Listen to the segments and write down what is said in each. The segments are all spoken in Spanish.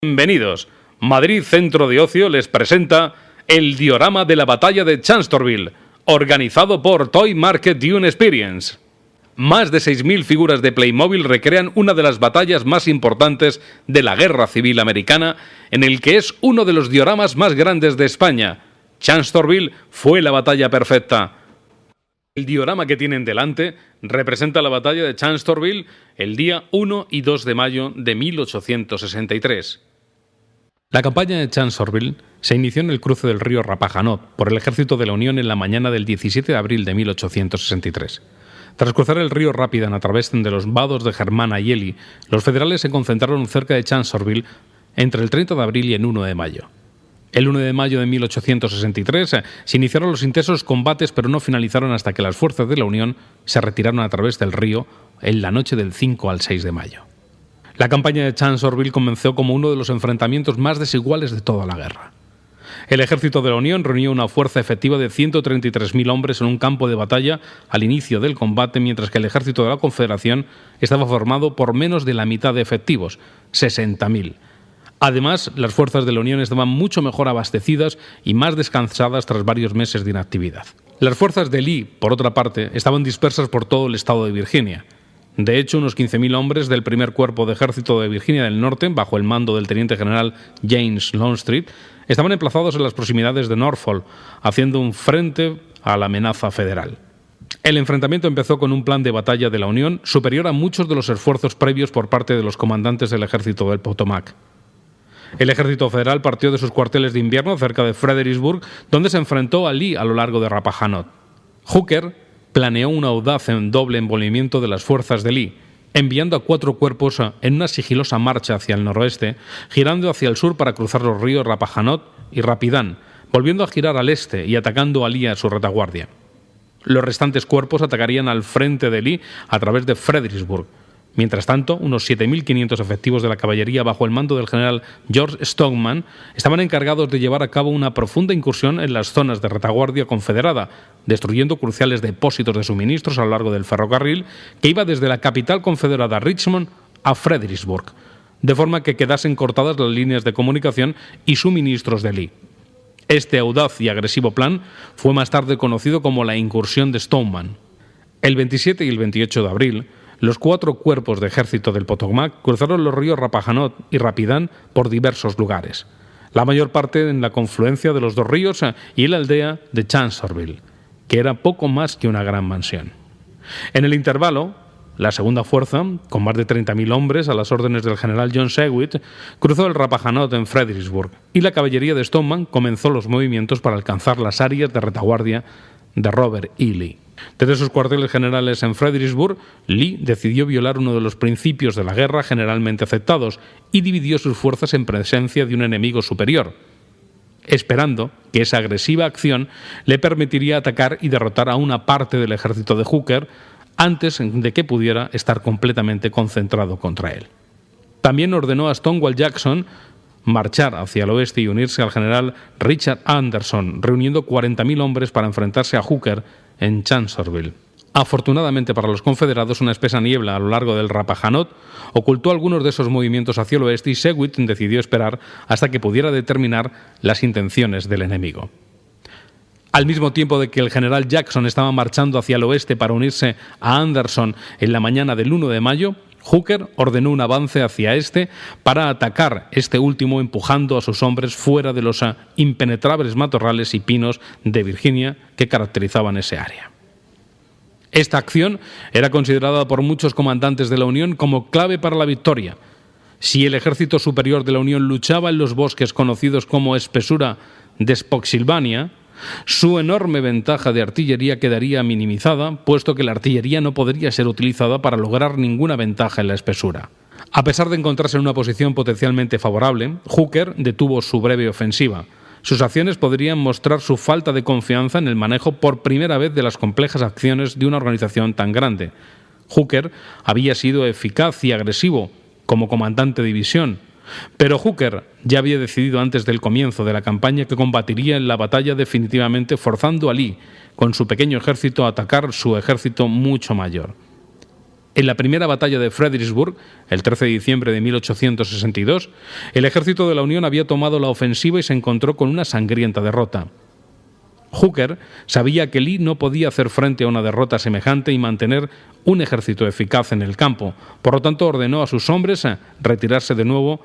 Bienvenidos. Madrid Centro de Ocio les presenta el diorama de la batalla de Chancellorsville, organizado por Toy Market Dune Experience. Más de 6.000 figuras de Playmobil recrean una de las batallas más importantes de la Guerra Civil Americana, en el que es uno de los dioramas más grandes de España. Chancellorsville fue la batalla perfecta. El diorama que tienen delante representa la batalla de Chancellorsville el día 1 y 2 de mayo de 1863. La campaña de Chancellorsville se inició en el cruce del río Rappahannock por el ejército de la Unión en la mañana del 17 de abril de 1863. Tras cruzar el río Rapidan a través de los vados de Germana y Ely, los federales se concentraron cerca de Chancellorsville entre el 30 de abril y el 1 de mayo. El 1 de mayo de 1863 se iniciaron los intensos combates, pero no finalizaron hasta que las fuerzas de la Unión se retiraron a través del río en la noche del 5 al 6 de mayo. La campaña de Chancellorsville comenzó como uno de los enfrentamientos más desiguales de toda la guerra. El ejército de la Unión reunió una fuerza efectiva de 133.000 hombres en un campo de batalla al inicio del combate, mientras que el ejército de la Confederación estaba formado por menos de la mitad de efectivos, 60.000. Además, las fuerzas de la Unión estaban mucho mejor abastecidas y más descansadas tras varios meses de inactividad. Las fuerzas de Lee, por otra parte, estaban dispersas por todo el estado de Virginia. De hecho, unos 15.000 hombres del primer cuerpo de ejército de Virginia del Norte, bajo el mando del teniente general James Longstreet, estaban emplazados en las proximidades de Norfolk, haciendo un frente a la amenaza federal. El enfrentamiento empezó con un plan de batalla de la Unión superior a muchos de los esfuerzos previos por parte de los comandantes del ejército del Potomac. El ejército federal partió de sus cuarteles de invierno cerca de Fredericksburg, donde se enfrentó a Lee a lo largo de Rappahannock. Hooker planeó un audaz doble envolvimiento de las fuerzas de Lee, enviando a 4 cuerpos en una sigilosa marcha hacia el noroeste, girando hacia el sur para cruzar los ríos Rappahannock y Rapidan, volviendo a girar al este y atacando a Lee a su retaguardia. Los restantes cuerpos atacarían al frente de Lee a través de Fredericksburg. Mientras tanto, unos 7.500 efectivos de la caballería bajo el mando del general George Stockman estaban encargados de llevar a cabo una profunda incursión en las zonas de retaguardia confederada, destruyendo cruciales depósitos de suministros a lo largo del ferrocarril que iba desde la capital confederada Richmond a Fredericksburg, de forma que quedasen cortadas las líneas de comunicación y suministros de Lee. Este audaz y agresivo plan fue más tarde conocido como la incursión de Stoneman. El 27 y el 28 de abril, los 4 cuerpos de ejército del Potomac cruzaron los ríos Rappahannock y Rapidan por diversos lugares, la mayor parte en la confluencia de los 2 ríos y en la aldea de Chancellorsville, que era poco más que una gran mansión. En el intervalo, la segunda fuerza, con más de 30.000 hombres a las órdenes del general John Seguin, cruzó el Rappahannock en Fredericksburg, y la caballería de Stoneman comenzó los movimientos para alcanzar las áreas de retaguardia de Robert E. Lee. Desde sus cuarteles generales en Fredericksburg, Lee decidió violar uno de los principios de la guerra generalmente aceptados y dividió sus fuerzas en presencia de un enemigo superior, esperando que esa agresiva acción le permitiría atacar y derrotar a una parte del ejército de Hooker antes de que pudiera estar completamente concentrado contra él. También ordenó a Stonewall Jackson marchar hacia el oeste y unirse al general Richard Anderson, reuniendo 40.000 hombres para enfrentarse a Hooker en Chancellorsville. Afortunadamente para los confederados, una espesa niebla a lo largo del Rappahannock ocultó algunos de esos movimientos hacia el oeste y Seguin decidió esperar hasta que pudiera determinar las intenciones del enemigo. Al mismo tiempo de que el general Jackson estaba marchando hacia el oeste para unirse a Anderson en la mañana del 1 de mayo, Hooker ordenó un avance hacia este para atacar este último, empujando a sus hombres fuera de los impenetrables matorrales y pinos de Virginia que caracterizaban ese área. Esta acción era considerada por muchos comandantes de la Unión como clave para la victoria. Si el ejército superior de la Unión luchaba en los bosques conocidos como espesura de Spotsylvania, su enorme ventaja de artillería quedaría minimizada, puesto que la artillería no podría ser utilizada para lograr ninguna ventaja en la espesura. A pesar de encontrarse en una posición potencialmente favorable, Hooker detuvo su breve ofensiva. Sus acciones podrían mostrar su falta de confianza en el manejo por primera vez de las complejas acciones de una organización tan grande. Hooker había sido eficaz y agresivo como comandante de división, pero Hooker ya había decidido antes del comienzo de la campaña que combatiría en la batalla definitivamente, forzando a Lee, con su pequeño ejército, a atacar su ejército mucho mayor. En la primera batalla de Fredericksburg, el 13 de diciembre de 1862, el ejército de la Unión había tomado la ofensiva y se encontró con una sangrienta derrota. Hooker sabía que Lee no podía hacer frente a una derrota semejante y mantener un ejército eficaz en el campo. Por lo tanto, ordenó a sus hombres retirarse de nuevo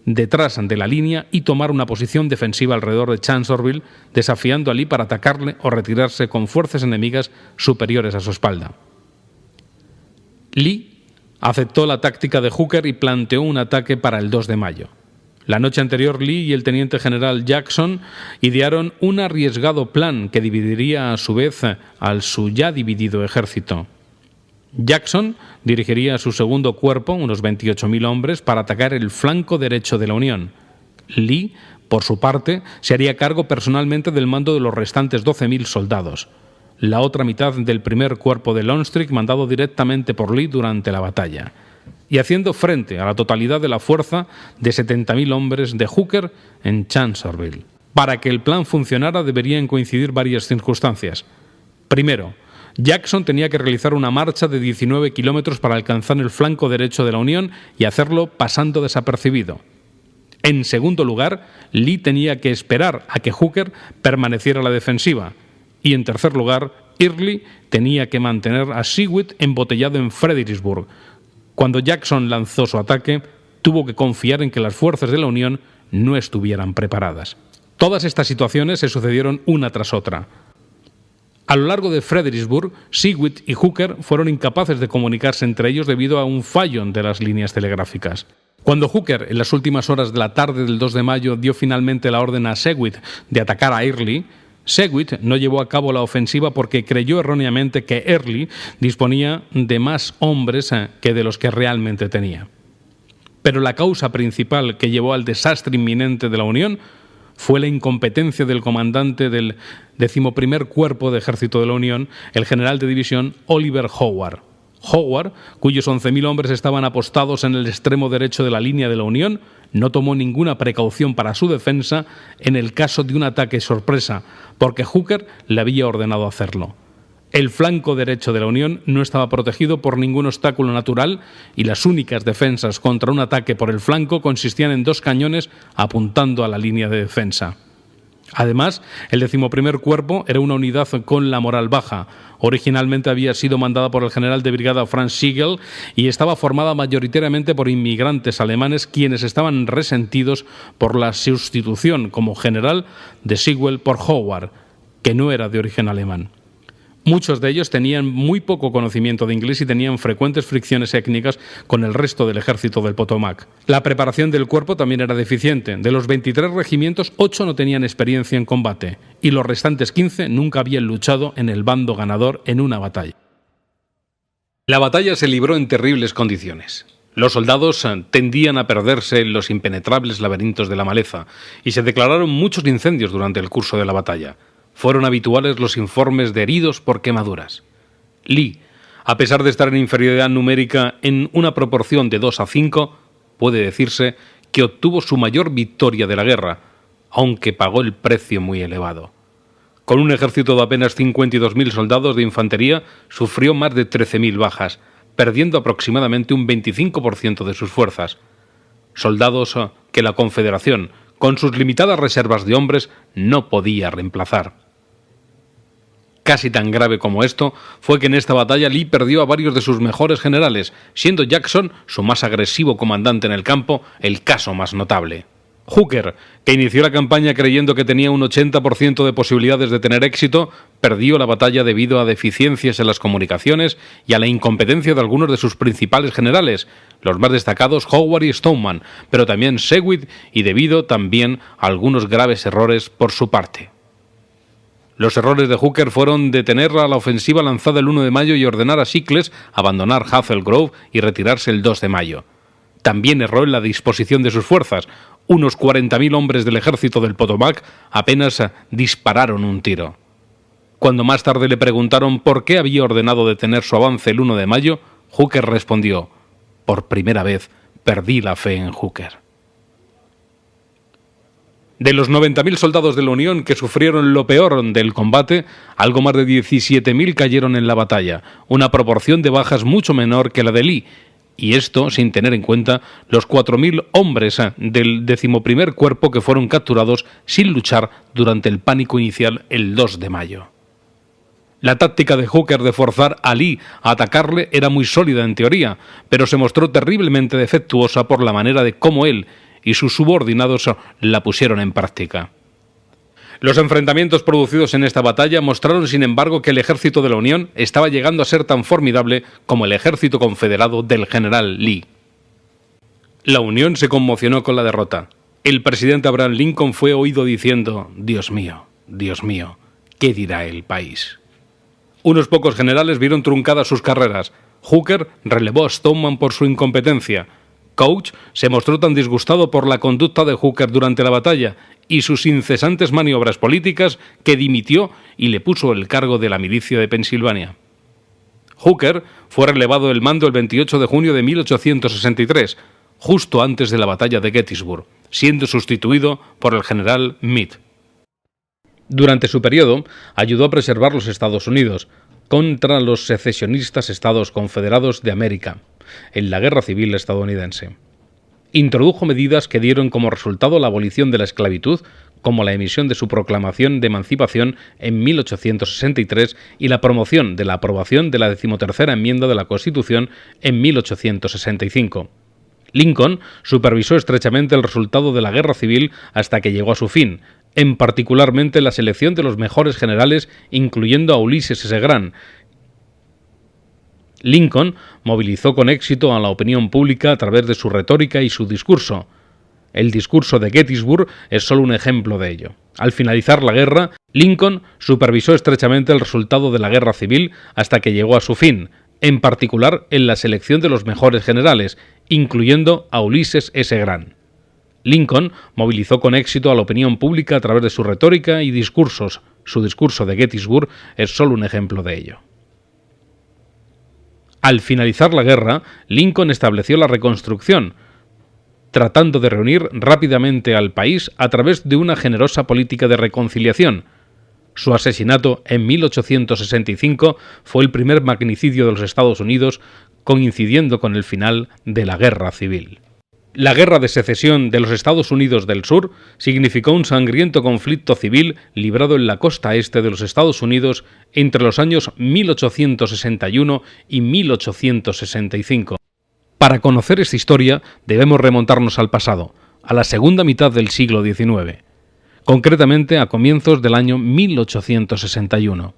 detrás de la línea y tomar una posición defensiva alrededor de Chancellorsville, desafiando a Lee para atacarle o retirarse con fuerzas enemigas superiores a su espalda. Lee aceptó la táctica de Hooker y planteó un ataque para el 2 de mayo. La noche anterior, Lee y el teniente general Jackson idearon un arriesgado plan que dividiría a su vez al su ya dividido ejército. Jackson dirigiría a su segundo cuerpo, unos 28.000 hombres, para atacar el flanco derecho de la Unión. Lee, por su parte, se haría cargo personalmente del mando de los restantes 12.000 soldados, la otra mitad del primer cuerpo de Longstreet mandado directamente por Lee durante la batalla, y haciendo frente a la totalidad de la fuerza de 70.000 hombres de Hooker en Chancellorsville. Para que el plan funcionara deberían coincidir varias circunstancias. Primero, Jackson tenía que realizar una marcha de 19 kilómetros para alcanzar el flanco derecho de la Unión y hacerlo pasando desapercibido. En segundo lugar, Lee tenía que esperar a que Hooker permaneciera a la defensiva. Y en tercer lugar, Early tenía que mantener a Seward embotellado en Fredericksburg. Cuando Jackson lanzó su ataque, tuvo que confiar en que las fuerzas de la Unión no estuvieran preparadas. Todas estas situaciones se sucedieron una tras otra. A lo largo de Fredericksburg, Seward y Hooker fueron incapaces de comunicarse entre ellos debido a un fallo de las líneas telegráficas. Cuando Hooker, en las últimas horas de la tarde del 2 de mayo, dio finalmente la orden a Seward de atacar a Early, Seward no llevó a cabo la ofensiva porque creyó erróneamente que Early disponía de más hombres que de los que realmente tenía. Pero la causa principal que llevó al desastre inminente de la Unión fue la incompetencia del comandante del 11º Cuerpo de Ejército de la Unión, el general de división Oliver Howard. Howard, cuyos 11.000 hombres estaban apostados en el extremo derecho de la línea de la Unión, no tomó ninguna precaución para su defensa en el caso de un ataque sorpresa, porque Hooker le había ordenado hacerlo. El flanco derecho de la Unión no estaba protegido por ningún obstáculo natural y las únicas defensas contra un ataque por el flanco consistían en 2 cañones apuntando a la línea de defensa. Además, el 11º Cuerpo era una unidad con la moral baja. Originalmente había sido mandada por el general de brigada Franz Sigel y estaba formada mayoritariamente por inmigrantes alemanes quienes estaban resentidos por la sustitución como general de Sigel por Howard, que no era de origen alemán. Muchos de ellos tenían muy poco conocimiento de inglés y tenían frecuentes fricciones étnicas con el resto del ejército del Potomac. La preparación del cuerpo también era deficiente. De los 23 regimientos, 8 no tenían experiencia en combate y los restantes 15 nunca habían luchado en el bando ganador en una batalla. La batalla se libró en terribles condiciones. Los soldados tendían a perderse en los impenetrables laberintos de la maleza y se declararon muchos incendios durante el curso de la batalla. Fueron habituales los informes de heridos por quemaduras. Lee, a pesar de estar en inferioridad numérica en una proporción de 2 a 5, puede decirse que obtuvo su mayor victoria de la guerra, aunque pagó el precio muy elevado. Con un ejército de apenas 52.000 soldados de infantería, sufrió más de 13.000 bajas, perdiendo aproximadamente un 25% de sus fuerzas. Soldados que la Confederación, con sus limitadas reservas de hombres, no podía reemplazar. Casi tan grave como esto fue que en esta batalla Lee perdió a varios de sus mejores generales, siendo Jackson, su más agresivo comandante en el campo, el caso más notable. Hooker, que inició la campaña creyendo que tenía un 80% de posibilidades de tener éxito, perdió la batalla debido a deficiencias en las comunicaciones y a la incompetencia de algunos de sus principales generales, los más destacados Howard y Stoneman, pero también Seward y debido también a algunos graves errores por su parte. Los errores de Hooker fueron detener a la ofensiva lanzada el 1 de mayo y ordenar a Sickles abandonar Hazel Grove y retirarse el 2 de mayo. También erró en la disposición de sus fuerzas. Unos 40.000 hombres del ejército del Potomac apenas dispararon un tiro. Cuando más tarde le preguntaron por qué había ordenado detener su avance el 1 de mayo, Hooker respondió: «Por primera vez perdí la fe en Hooker». De los 90.000 soldados de la Unión que sufrieron lo peor del combate, algo más de 17.000 cayeron en la batalla, una proporción de bajas mucho menor que la de Lee, y esto sin tener en cuenta los 4.000 hombres del 11º Cuerpo que fueron capturados sin luchar durante el pánico inicial el 2 de mayo. La táctica de Hooker de forzar a Lee a atacarle era muy sólida en teoría, pero se mostró terriblemente defectuosa por la manera de cómo él y sus subordinados la pusieron en práctica. Los enfrentamientos producidos en esta batalla mostraron, sin embargo, que el ejército de la Unión estaba llegando a ser tan formidable como el ejército confederado del general Lee. La Unión se conmocionó con la derrota. El presidente Abraham Lincoln fue oído diciendo: Dios mío, ¿qué dirá el país? Unos pocos generales vieron truncadas sus carreras. Hooker relevó a Stoneman por su incompetencia. Couch se mostró tan disgustado por la conducta de Hooker durante la batalla y sus incesantes maniobras políticas que dimitió y le puso el cargo de la milicia de Pensilvania. Hooker fue relevado del mando el 28 de junio de 1863, justo antes de la batalla de Gettysburg, siendo sustituido por el general Meade. Durante su periodo, ayudó a preservar los Estados Unidos contra los secesionistas Estados Confederados de América en la Guerra Civil estadounidense. Introdujo medidas que dieron como resultado la abolición de la esclavitud, como la emisión de su proclamación de emancipación en 1863 y la promoción de la aprobación de la 13ª enmienda de la Constitución en 1865. Lincoln supervisó estrechamente el resultado de la Guerra Civil hasta que llegó a su fin, en particularmente la selección de los mejores generales, incluyendo a Ulysses S. Grant. Lincoln movilizó con éxito a la opinión pública a través de su retórica y su discurso. El discurso de Gettysburg es solo un ejemplo de ello. Al finalizar la guerra, Lincoln supervisó estrechamente el resultado de la Guerra Civil hasta que llegó a su fin, en particular en la selección de los mejores generales, incluyendo a Ulysses S. Grant. Lincoln movilizó con éxito a la opinión pública a través de su retórica y discursos. Su discurso de Gettysburg es solo un ejemplo de ello. Al finalizar la guerra, Lincoln estableció la reconstrucción, tratando de reunir rápidamente al país a través de una generosa política de reconciliación. Su asesinato en 1865 fue el primer magnicidio de los Estados Unidos, coincidiendo con el final de la Guerra Civil. La Guerra de Secesión de los Estados Unidos del Sur significó un sangriento conflicto civil librado en la costa este de los Estados Unidos entre los años 1861 y 1865. Para conocer esta historia debemos remontarnos al pasado, a la segunda mitad del siglo XIX, concretamente a comienzos del año 1861.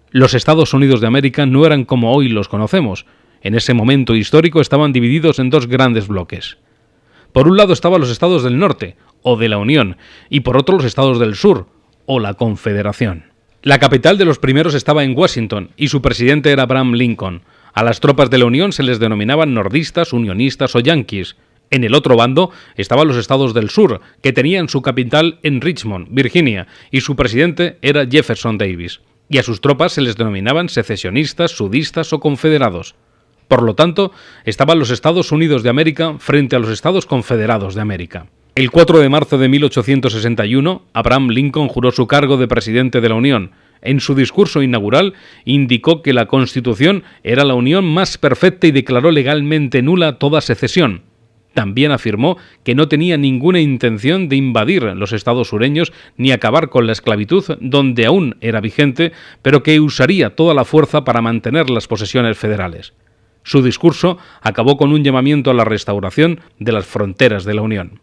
Los Estados Unidos de América no eran como hoy los conocemos. En ese momento histórico estaban divididos en dos grandes bloques. Por un lado estaban los estados del norte, o de la Unión, y por otro los estados del sur, o la Confederación. La capital de los primeros estaba en Washington, y su presidente era Abraham Lincoln. A las tropas de la Unión se les denominaban nordistas, unionistas o yanquis. En el otro bando estaban los estados del sur, que tenían su capital en Richmond, Virginia, y su presidente era Jefferson Davis. Y a sus tropas se les denominaban secesionistas, sudistas o confederados. Por lo tanto, estaban los Estados Unidos de América frente a los Estados Confederados de América. El 4 de marzo de 1861, Abraham Lincoln juró su cargo de presidente de la Unión. En su discurso inaugural, indicó que la Constitución era la unión más perfecta y declaró legalmente nula toda secesión. También afirmó que no tenía ninguna intención de invadir los estados sureños ni acabar con la esclavitud donde aún era vigente, pero que usaría toda la fuerza para mantener las posesiones federales. Su discurso acabó con un llamamiento a la restauración de las fronteras de la Unión.